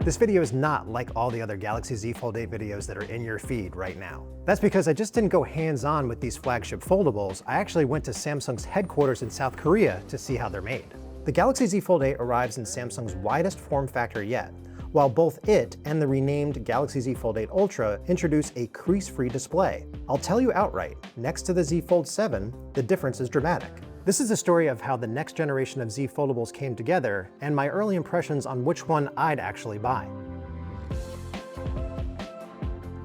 This video is not like all the other Galaxy Z Fold 8 videos that are in your feed right now. That's because I just didn't go hands-on with these flagship foldables. I actually went to Samsung's headquarters in South Korea to see how they're made. The Galaxy Z Fold 8 arrives in Samsung's widest form factor yet, while both it and the renamed Galaxy Z Fold 8 Ultra introduce a crease-free display. I'll tell you outright, next to the Z Fold 7, the difference is dramatic. This is the story of how the next generation of Z Foldables came together, and my early impressions on which one I'd actually buy.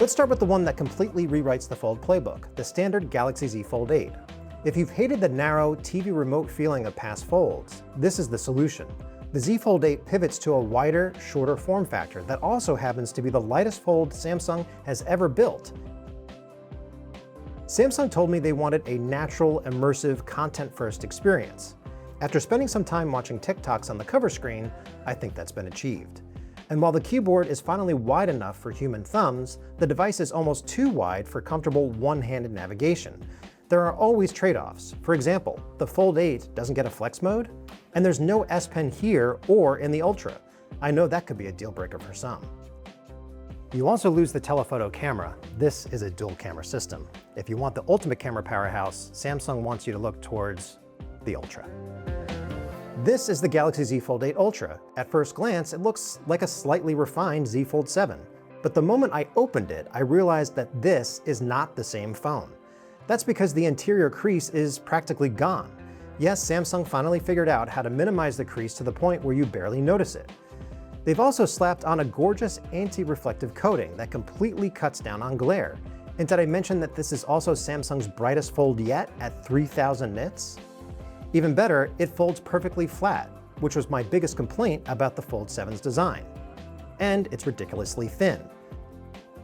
Let's start with the one that completely rewrites the Fold playbook, the standard Galaxy Z Fold 8. If you've hated the narrow, TV remote feeling of past Folds, this is the solution. The Z Fold 8 pivots to a wider, shorter form factor that also happens to be the lightest Fold Samsung has ever built. Samsung told me they wanted a natural, immersive, content-first experience. After spending some time watching TikToks on the cover screen, I think that's been achieved. And while the keyboard is finally wide enough for human thumbs, the device is almost too wide for comfortable one-handed navigation. There are always trade-offs. For example, the Fold 8 doesn't get a flex mode, and there's no S Pen here or in the Ultra. I know that could be a deal breaker for some. You also lose the telephoto camera. This is a dual camera system. If you want the ultimate camera powerhouse, Samsung wants you to look towards the Ultra. This is the Galaxy Z Fold 8 Ultra. At first glance, it looks like a slightly refined Z Fold 7. But the moment I opened it, I realized that this is not the same phone. That's because the interior crease is practically gone. Yes, Samsung finally figured out how to minimize the crease to the point where you barely notice it. They've also slapped on a gorgeous anti-reflective coating that completely cuts down on glare. And did I mention that this is also Samsung's brightest fold yet at 3000 nits? Even better, it folds perfectly flat, which was my biggest complaint about the Fold 7's design. And it's ridiculously thin.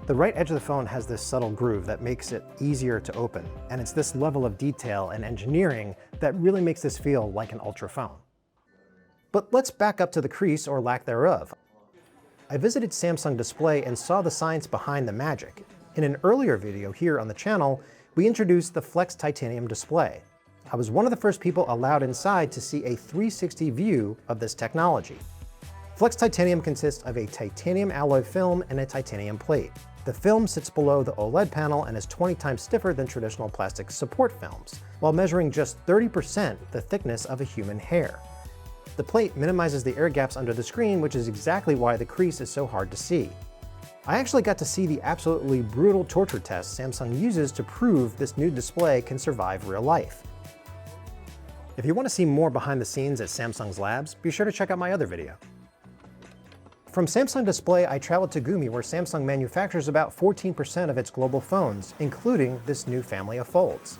The right edge of the phone has this subtle groove that makes it easier to open, and it's this level of detail and engineering that really makes this feel like an Ultra phone. But let's back up to the crease or lack thereof. I visited Samsung Display and saw the science behind the magic. In an earlier video here on the channel, we introduced the Flex Titanium display. I was one of the first people allowed inside to see a 360 view of this technology. Flex Titanium consists of a titanium alloy film and a titanium plate. The film sits below the OLED panel and is 20 times stiffer than traditional plastic support films, while measuring just 30% the thickness of a human hair. The plate minimizes the air gaps under the screen, which is exactly why the crease is so hard to see. I actually got to see the absolutely brutal torture test Samsung uses to prove this new display can survive real life. If you want to see more behind the scenes at Samsung's labs, be sure to check out my other video. From Samsung Display, I traveled to Gumi, where Samsung manufactures about 14% of its global phones, including this new family of folds.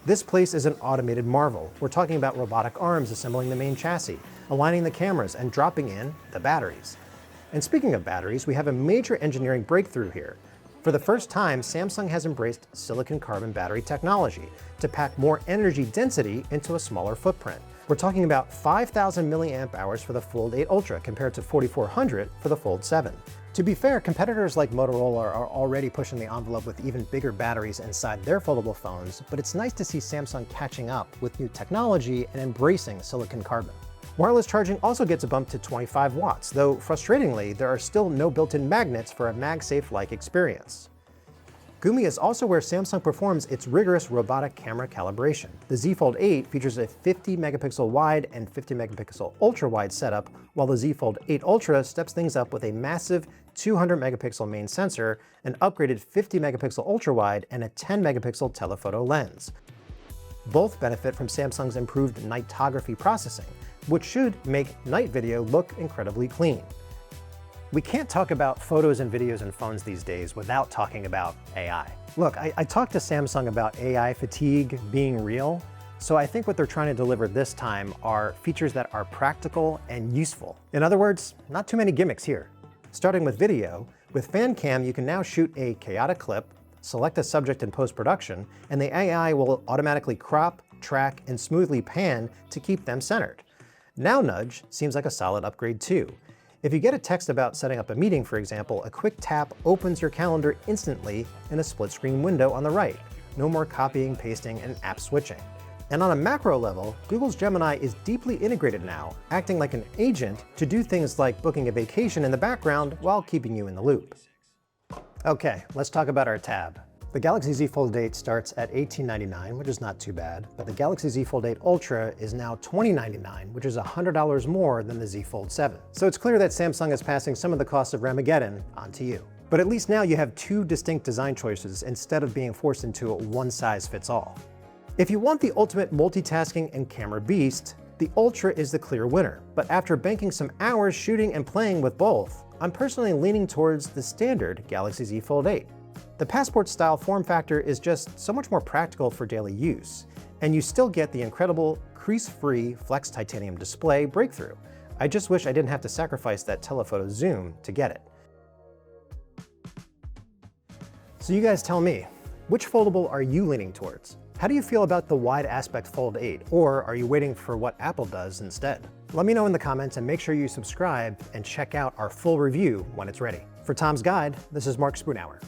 This place is an automated marvel. We're talking about robotic arms assembling the main chassis, aligning the cameras, and dropping in the batteries. And speaking of batteries, we have a major engineering breakthrough here. For the first time, Samsung has embraced silicon carbon battery technology to pack more energy density into a smaller footprint. We're talking about 5,000 milliamp hours for the Fold 8 Ultra compared to 4,400 for the Fold 7. To be fair, competitors like Motorola are already pushing the envelope with even bigger batteries inside their foldable phones, but it's nice to see Samsung catching up with new technology and embracing silicon carbon. Wireless charging also gets a bump to 25 watts, though frustratingly, there are still no built-in magnets for a MagSafe-like experience. Gumi is also where Samsung performs its rigorous robotic camera calibration. The Z Fold 8 features a 50 megapixel wide and 50 megapixel ultra wide setup, while the Z Fold 8 Ultra steps things up with a massive 200 megapixel main sensor, an upgraded 50 megapixel ultra wide, and a 10 megapixel telephoto lens. Both benefit from Samsung's improved nightography processing, which should make night video look incredibly clean. We can't talk about photos and videos and phones these days without talking about AI. Look, I talked to Samsung about AI fatigue being real, so I think what they're trying to deliver this time are features that are practical and useful. In other words, not too many gimmicks here. Starting with video, with FanCam you can now shoot a chaotic clip, select a subject in post-production, and the AI will automatically crop, track, and smoothly pan to keep them centered. Now Nudge seems like a solid upgrade too. If you get a text about setting up a meeting, for example, a quick tap opens your calendar instantly in a split-screen window on the right. No more copying, pasting, and app switching. And on a macro level, Google's Gemini is deeply integrated now, acting like an agent to do things like booking a vacation in the background while keeping you in the loop. Okay, let's talk about our tab. The Galaxy Z Fold 8 starts at $1899, which is not too bad, but the Galaxy Z Fold 8 Ultra is now $2099, which is $100 more than the Z Fold 7. So it's clear that Samsung is passing some of the cost of Ramageddon onto you. But at least now you have two distinct design choices instead of being forced into a one-size-fits-all. If you want the ultimate multitasking and camera beast, the Ultra is the clear winner. But after banking some hours shooting and playing with both, I'm personally leaning towards the standard Galaxy Z Fold 8. The Passport-style form factor is just so much more practical for daily use, and you still get the incredible crease-free Flex titanium display breakthrough. I just wish I didn't have to sacrifice that telephoto zoom to get it. So you guys tell me, which foldable are you leaning towards? How do you feel about the wide aspect Fold 8, or are you waiting for what Apple does instead? Let me know in the comments and make sure you subscribe and check out our full review when it's ready. For Tom's Guide, this is Mark Spoonhour.